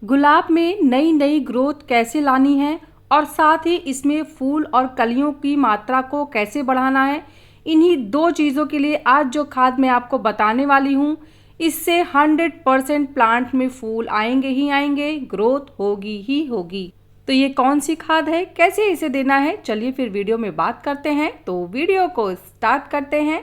गुलाब में नई नई ग्रोथ कैसे लानी है और साथ ही इसमें फूल और कलियों की मात्रा को कैसे बढ़ाना है, इन्हीं दो चीज़ों के लिए आज जो खाद मैं आपको बताने वाली हूँ, इससे 100% प्लांट में फूल आएंगे ही आएंगे, ग्रोथ होगी ही होगी। तो ये कौन सी खाद है, कैसे इसे देना है, चलिए फिर वीडियो में बात करते हैं। तो वीडियो को स्टार्ट करते हैं।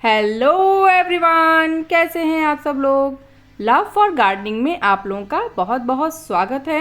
हेलो एवरीवन, कैसे हैं आप सब लोग। लव फॉर गार्डनिंग में आप लोगों का बहुत बहुत स्वागत है।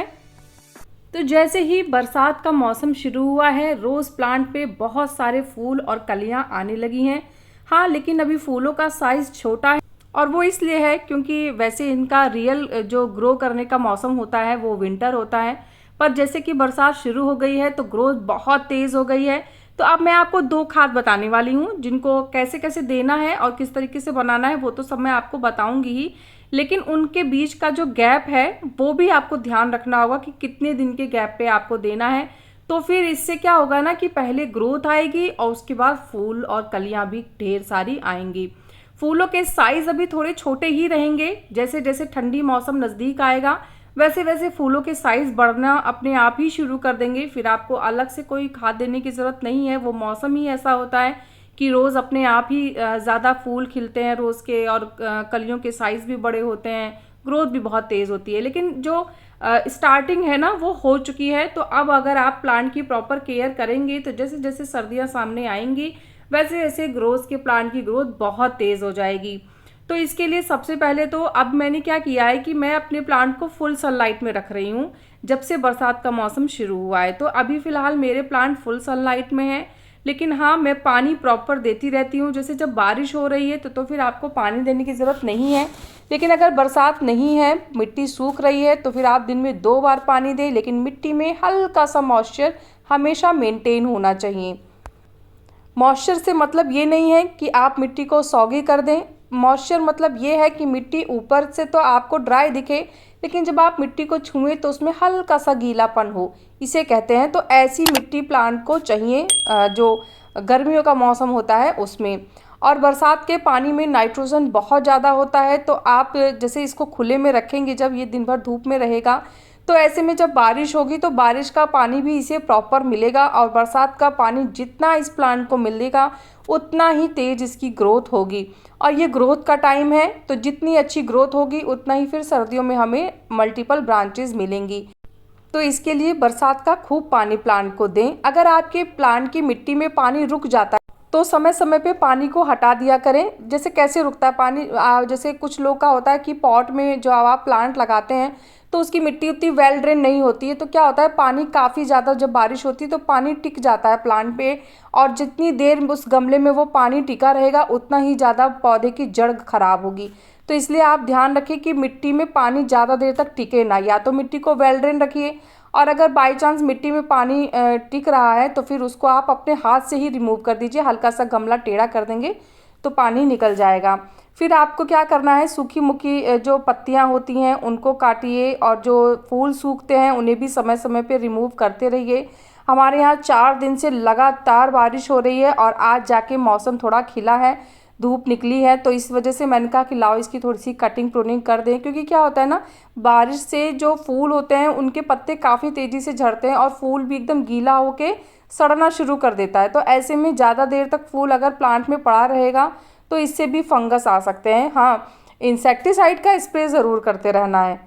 तो जैसे ही बरसात का मौसम शुरू हुआ है, रोज़ प्लांट पे बहुत सारे फूल और कलियां आने लगी हैं। हाँ, लेकिन अभी फूलों का साइज़ छोटा है और वो इसलिए है क्योंकि वैसे इनका रियल जो ग्रो करने का मौसम होता है वो विंटर होता है। पर जैसे कि बरसात शुरू हो गई है तो ग्रोथ बहुत तेज़ हो गई है। तो अब मैं आपको दो खाद बताने वाली हूँ, जिनको कैसे कैसे देना है और किस तरीके से बनाना है वो तो सब मैं आपको बताऊंगी ही, लेकिन उनके बीच का जो गैप है वो भी आपको ध्यान रखना होगा कि कितने दिन के गैप पे आपको देना है। तो फिर इससे क्या होगा ना कि पहले ग्रोथ आएगी और उसके बाद फूल और कलियां भी ढेर सारी आएंगी। फूलों के साइज अभी थोड़े छोटे ही रहेंगे, जैसे जैसे ठंडी मौसम नज़दीक आएगा वैसे वैसे फूलों के साइज बढ़ना अपने आप ही शुरू कर देंगे। फिर आपको अलग से कोई खाद देने की ज़रूरत नहीं है, वो मौसम ही ऐसा होता है कि रोज़ अपने आप ही ज़्यादा फूल खिलते हैं रोज़ के, और कलियों के साइज़ भी बड़े होते हैं, ग्रोथ भी बहुत तेज़ होती है। लेकिन जो स्टार्टिंग है ना वो हो चुकी है। तो अब अगर आप प्लांट की प्रॉपर केयर करेंगे तो जैसे जैसे सर्दियाँ सामने आएंगी वैसे वैसे ग्रोथ के प्लांट की ग्रोथ बहुत तेज़ हो जाएगी। तो इसके लिए सबसे पहले तो अब मैंने क्या किया है कि मैं अपने प्लांट को फुल सनलाइट में रख रही हूँ जब से बरसात का मौसम शुरू हुआ है। तो अभी फ़िलहाल मेरे प्लांट फुल सनलाइट में है, लेकिन हाँ मैं पानी प्रॉपर देती रहती हूँ। जैसे जब बारिश हो रही है तो फिर आपको पानी देने की ज़रूरत नहीं है, लेकिन अगर बरसात नहीं है, मिट्टी सूख रही है, तो फिर आप दिन में 2 बार पानी दें, लेकिन मिट्टी में हल्का सा मॉइस्चर हमेशा मेंटेन होना चाहिए। मॉइस्चर से मतलब ये नहीं है कि आप मिट्टी को सौगी कर दें। मॉइस्चर मतलब ये है कि मिट्टी ऊपर से तो आपको ड्राई दिखे, लेकिन जब आप मिट्टी को छुएं तो उसमें हल्का सा गीलापन हो, इसे कहते हैं। तो ऐसी मिट्टी प्लांट को चाहिए जो गर्मियों का मौसम होता है उसमें। और बरसात के पानी में नाइट्रोजन बहुत ज़्यादा होता है, तो आप जैसे इसको खुले में रखेंगे, जब ये दिन भर धूप में रहेगा तो ऐसे में जब बारिश होगी तो बारिश का पानी भी इसे प्रॉपर मिलेगा, और बरसात का पानी जितना इस प्लांट को मिलेगा उतना ही तेज़ इसकी ग्रोथ होगी। और ये ग्रोथ का टाइम है, तो जितनी अच्छी ग्रोथ होगी उतना ही फिर सर्दियों में हमें मल्टीपल ब्रांचेस मिलेंगी। तो इसके लिए बरसात का खूब पानी प्लांट को दें। अगर आपके प्लांट की मिट्टी में पानी रुक जाता है तो समय समय पे पानी को हटा दिया करें। जैसे कैसे रुकता है पानी, जैसे कुछ लोग का होता है कि पॉट में जो आप प्लांट लगाते हैं तो उसकी मिट्टी उतनी वेल ड्रेन नहीं होती है, तो क्या होता है पानी काफ़ी ज़्यादा जब बारिश होती है तो पानी टिक जाता है प्लांट पे, और जितनी देर उस गमले में वो पानी टिका रहेगा उतना ही ज़्यादा पौधे की जड़ खराब होगी। तो इसलिए आप ध्यान रखिए कि मिट्टी में पानी ज़्यादा देर तक टिके ना, या तो मिट्टी को वेल ड्रेन रखिए, और अगर बाई चांस मिट्टी में पानी टिक रहा है तो फिर उसको आप अपने हाथ से ही रिमूव कर दीजिए। हल्का सा गमला टेढ़ा कर देंगे तो पानी निकल जाएगा। फिर आपको क्या करना है, सूखी मुखी जो पत्तियां होती हैं उनको काटिए, और जो फूल सूखते हैं उन्हें भी समय समय पे रिमूव करते रहिए। हमारे यहाँ 4 दिन से लगातार बारिश हो रही है और आज जाके मौसम थोड़ा खिला है, धूप निकली है, तो इस वजह से मैंने कहा कि लाओ इसकी थोड़ी सी कटिंग प्रूनिंग कर दें। क्योंकि क्या होता है ना, बारिश से जो फूल होते हैं उनके पत्ते काफ़ी तेज़ी से झड़ते हैं और फूल भी एकदम गीला होके सड़ना शुरू कर देता है। तो ऐसे में ज़्यादा देर तक फूल अगर प्लांट में पड़ा रहेगा तो इससे भी फंगस आ सकते हैं। हाँ, इंसेक्टिसाइड का स्प्रे ज़रूर करते रहना है।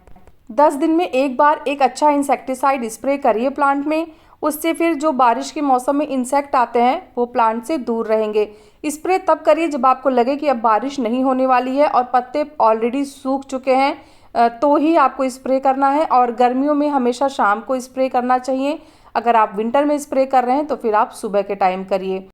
10 दिन में एक बार एक अच्छा इंसेक्टिसाइड स्प्रे करिए प्लांट में, उससे फिर जो बारिश के मौसम में इंसेक्ट आते हैं वो प्लांट से दूर रहेंगे। स्प्रे तब करिए जब आपको लगे कि अब बारिश नहीं होने वाली है और पत्ते ऑलरेडी सूख चुके हैं, तो ही आपको स्प्रे करना है। और गर्मियों में हमेशा शाम को स्प्रे करना चाहिए। अगर आप विंटर में स्प्रे कर रहे हैं तो फिर आप सुबह के टाइम करिए।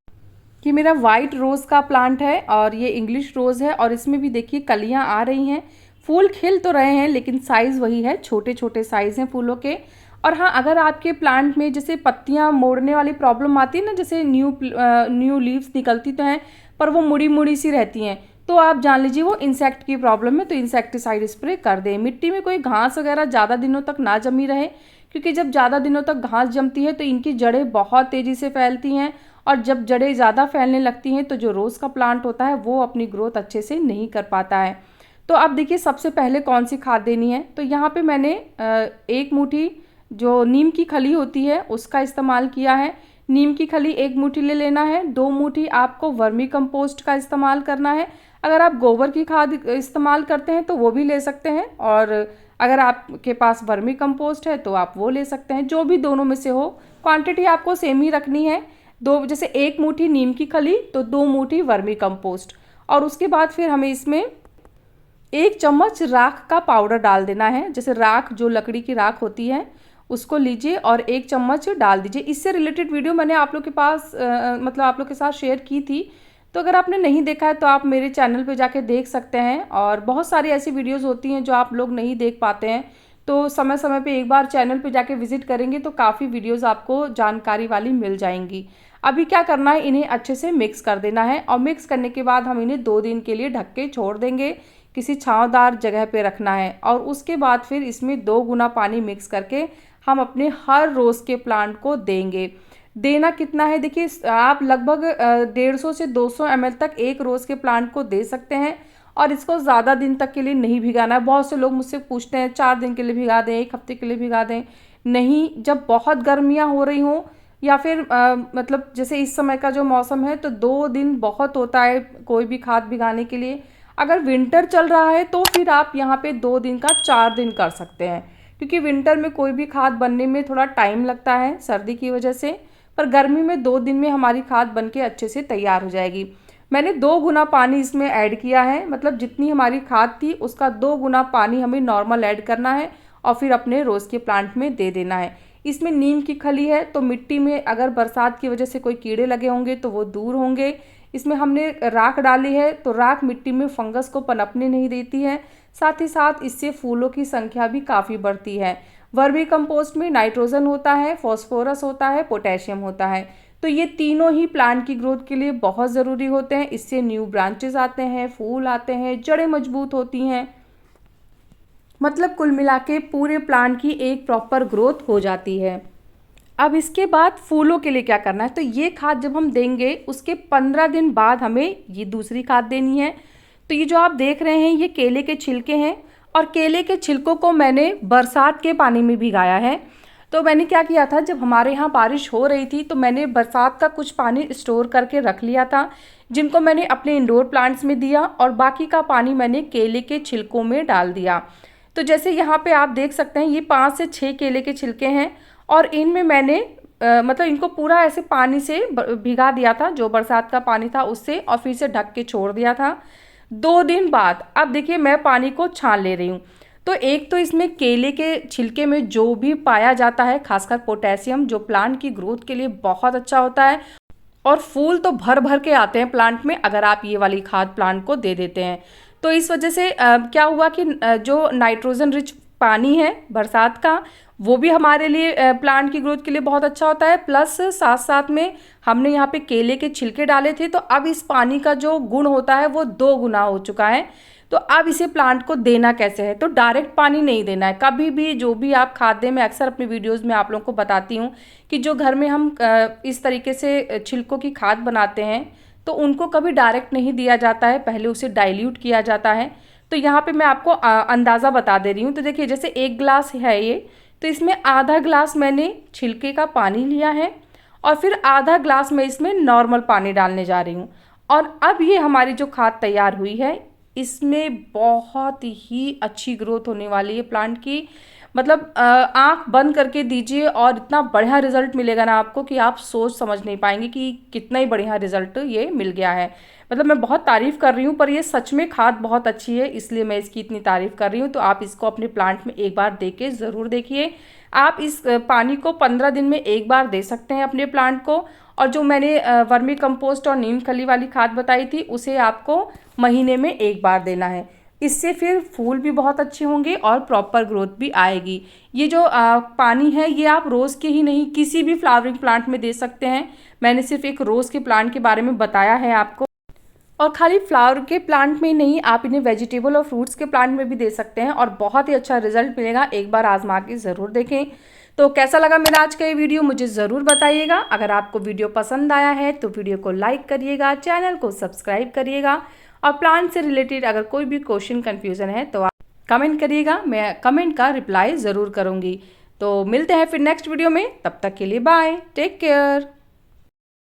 कि मेरा वाइट रोज़ का प्लांट है और ये इंग्लिश रोज़ है, और इसमें भी देखिए कलियां आ रही हैं, फूल खिल तो रहे हैं लेकिन साइज़ वही है, छोटे छोटे साइज़ हैं फूलों के। और हाँ, अगर आपके प्लांट में जैसे पत्तियां मोड़ने वाली प्रॉब्लम आती है ना, जैसे न्यू लीव्स निकलती तो हैं पर वो मुड़ी मुड़ी सी रहती हैं, तो आप जान लीजिए वो इंसेक्ट की प्रॉब्लम है, तो इंसेक्टिसाइड स्प्रे कर दें। मिट्टी में कोई घास वगैरह ज़्यादा दिनों तक ना जमी रहे, क्योंकि जब ज़्यादा दिनों तक घास जमती है तो इनकी जड़ें बहुत तेज़ी से फैलती हैं, और जब जड़ें ज़्यादा फैलने लगती हैं तो जो रोज़ का प्लांट होता है वो अपनी ग्रोथ अच्छे से नहीं कर पाता है। तो अब देखिए सबसे पहले कौन सी खाद देनी है। तो यहाँ पे मैंने 1 मुट्ठी जो नीम की खली होती है उसका इस्तेमाल किया है। नीम की खली 1 मुट्ठी ले लेना है। 2 मुट्ठी आपको वर्मी कंपोस्ट का इस्तेमाल करना है। अगर आप गोबर की खाद इस्तेमाल करते हैं तो वो भी ले सकते हैं, और अगर आपके पास वर्मी कंपोस्ट है तो आप वो ले सकते हैं, जो भी दोनों में से हो। क्वांटिटी आपको सेम ही रखनी है। दो, जैसे 1 मुट्ठी नीम की खली तो 2 मुट्ठी वर्मी कंपोस्ट, और उसके बाद फिर हमें इसमें 1 चम्मच राख का पाउडर डाल देना है। जैसे राख, जो लकड़ी की राख होती है उसको लीजिए और 1 चम्मच डाल दीजिए। इससे रिलेटेड वीडियो मैंने आप लोग के पास मतलब आप लोग के साथ शेयर की थी, तो अगर आपने नहीं देखा है तो आप मेरे चैनल पे जाके देख सकते हैं। और बहुत सारी ऐसी वीडियोस होती हैं जो आप लोग नहीं देख पाते हैं, तो समय समय पे एक बार चैनल पे जाके विजिट करेंगे तो काफ़ी वीडियोस आपको जानकारी वाली मिल जाएंगी। अभी क्या करना है, इन्हें अच्छे से मिक्स कर देना है, और मिक्स करने के बाद हम इन्हें 2 दिन के लिए ढक के छोड़ देंगे। किसी छांवदार जगह पे रखना है, और उसके बाद फिर इसमें 2 गुना पानी मिक्स करके हम अपने हर रोज़ के प्लांट को देंगे। देना कितना है, देखिए आप लगभग 150 से 200 ml तक एक रोज़ के प्लांट को दे सकते हैं, और इसको ज़्यादा दिन तक के लिए नहीं भिगाना है। बहुत से लोग मुझसे पूछते हैं 4 दिन के लिए भिगा दें, 1 हफ्ते के लिए भिगा दें। नहीं, जब बहुत गर्मियाँ हो रही हों या फिर मतलब जैसे इस समय का जो मौसम है, तो 2 दिन बहुत होता है कोई भी खाद भिगाने के लिए। अगर विंटर चल रहा है तो फिर आप यहाँ पे 2 दिन का 4 दिन कर सकते हैं, क्योंकि विंटर में कोई भी खाद बनने में थोड़ा टाइम लगता है सर्दी की वजह से, पर गर्मी में 2 दिन में हमारी खाद बन के अच्छे से तैयार हो जाएगी। मैंने 2 गुना पानी इसमें ऐड किया है, मतलब जितनी हमारी खाद थी उसका 2 गुना पानी हमें नॉर्मल ऐड करना है, और फिर अपने रोज़ के प्लांट में दे देना है। इसमें नीम की खली है, तो मिट्टी में अगर बरसात की वजह से कोई कीड़े लगे होंगे तो वो दूर होंगे। इसमें हमने राख डाली है, तो राख मिट्टी में फंगस को पनपने नहीं देती है, साथ ही साथ इससे फूलों की संख्या भी काफ़ी बढ़ती है। वर्मी कंपोस्ट में नाइट्रोजन होता है, फॉस्फोरस होता है, पोटेशियम होता है, तो ये तीनों ही प्लांट की ग्रोथ के लिए बहुत ज़रूरी होते हैं। इससे न्यू ब्रांचेस आते हैं, फूल आते हैं, जड़ें मजबूत होती हैं, मतलब कुल मिला के पूरे प्लांट की एक प्रॉपर ग्रोथ हो जाती है। अब इसके बाद फूलों के लिए क्या करना है, तो ये खाद जब हम देंगे उसके 15 दिन बाद हमें ये दूसरी खाद देनी है। तो ये जो आप देख रहे हैं ये केले के छिलके हैं, और केले के छिलकों को मैंने बरसात के पानी में भिगाया है। तो मैंने क्या किया था, जब हमारे यहाँ बारिश हो रही थी तो मैंने बरसात का कुछ पानी स्टोर करके रख लिया था, जिनको मैंने अपने इंडोर प्लांट्स में दिया, और बाकी का पानी मैंने केले के छिलकों में डाल दिया। तो जैसे यहाँ पे आप देख सकते हैं ये 5 से 6 केले के छिलके हैं, और इनमें मैंने मतलब इनको पूरा ऐसे पानी से भिगा दिया था, जो बरसात का पानी था उससे, और फिर से ढक के छोड़ दिया था। 2 दिन बाद अब देखिए मैं पानी को छान ले रही हूँ। तो एक तो इसमें केले के छिलके में जो भी पाया जाता है, खासकर पोटेशियम, जो प्लांट की ग्रोथ के लिए बहुत अच्छा होता है, और फूल तो भर भर के आते हैं प्लांट में अगर आप ये वाली खाद प्लांट को दे देते हैं। तो इस वजह से क्या हुआ कि जो नाइट्रोजन रिच पानी है बरसात का, वो भी हमारे लिए प्लांट की ग्रोथ के लिए बहुत अच्छा होता है, प्लस साथ साथ में हमने यहाँ पे केले के छिलके डाले थे, तो अब इस पानी का जो गुण होता है वो 2 गुना हो चुका है। तो अब इसे प्लांट को देना कैसे है, तो डायरेक्ट पानी नहीं देना है कभी भी। जो भी आप खाद दें, मैं अक्सर अपनी वीडियोज़ में आप लोगों को बताती हूँ कि जो घर में हम इस तरीके से छिलकों की खाद बनाते हैं तो उनको कभी डायरेक्ट नहीं दिया जाता है, पहले उसे डाइल्यूट किया जाता है। तो यहाँ पे मैं आपको अंदाज़ा बता दे रही हूँ। तो देखिए जैसे 1 गिलास है ये, तो इसमें आधा गिलास मैंने छिलके का पानी लिया है, और फिर आधा गिलास मैं इसमें नॉर्मल पानी डालने जा रही हूँ। और अब ये हमारी जो खाद तैयार हुई है, इसमें बहुत ही अच्छी ग्रोथ होने वाली है प्लांट की। मतलब आँख बंद करके दीजिए और इतना बढ़िया रिजल्ट मिलेगा ना आपको कि आप सोच समझ नहीं पाएंगे कि कितना ही बढ़िया रिजल्ट ये मिल गया है। मतलब मैं बहुत तारीफ़ कर रही हूँ, पर ये सच में खाद बहुत अच्छी है, इसलिए मैं इसकी इतनी तारीफ़ कर रही हूँ। तो आप इसको अपने प्लांट में एक बार दे के ज़रूर देखिए। आप इस पानी को 15 दिन में एक बार दे सकते हैं अपने प्लांट को, और जो मैंने वर्मी कंपोस्ट और नीम खली वाली खाद बताई थी उसे आपको महीने में एक बार देना है। इससे फिर फूल भी बहुत अच्छे होंगे और प्रॉपर ग्रोथ भी आएगी। ये जो पानी है ये आप रोज़ के ही नहीं, किसी भी फ्लावरिंग प्लांट में दे सकते हैं। मैंने सिर्फ एक रोज़ के प्लांट के बारे में बताया है आपको, और खाली फ्लावर के प्लांट में नहीं, आप इन्हें वेजिटेबल और फ्रूट्स के प्लांट में भी दे सकते हैं, और बहुत ही अच्छा रिजल्ट मिलेगा। एक बार आजमा के ज़रूर देखें। तो कैसा लगा मेरा आज का ये वीडियो मुझे ज़रूर बताइएगा। अगर आपको वीडियो पसंद आया है तो वीडियो को लाइक करिएगा, चैनल को सब्सक्राइब करिएगा, और प्लांट से रिलेटेड अगर कोई भी क्वेश्चन कन्फ्यूज़न है तो आप कमेंट करिएगा, मैं कमेंट का रिप्लाई ज़रूर करूँगी। तो मिलते हैं फिर नेक्स्ट वीडियो में, तब तक के लिए बाय, टेक केयर।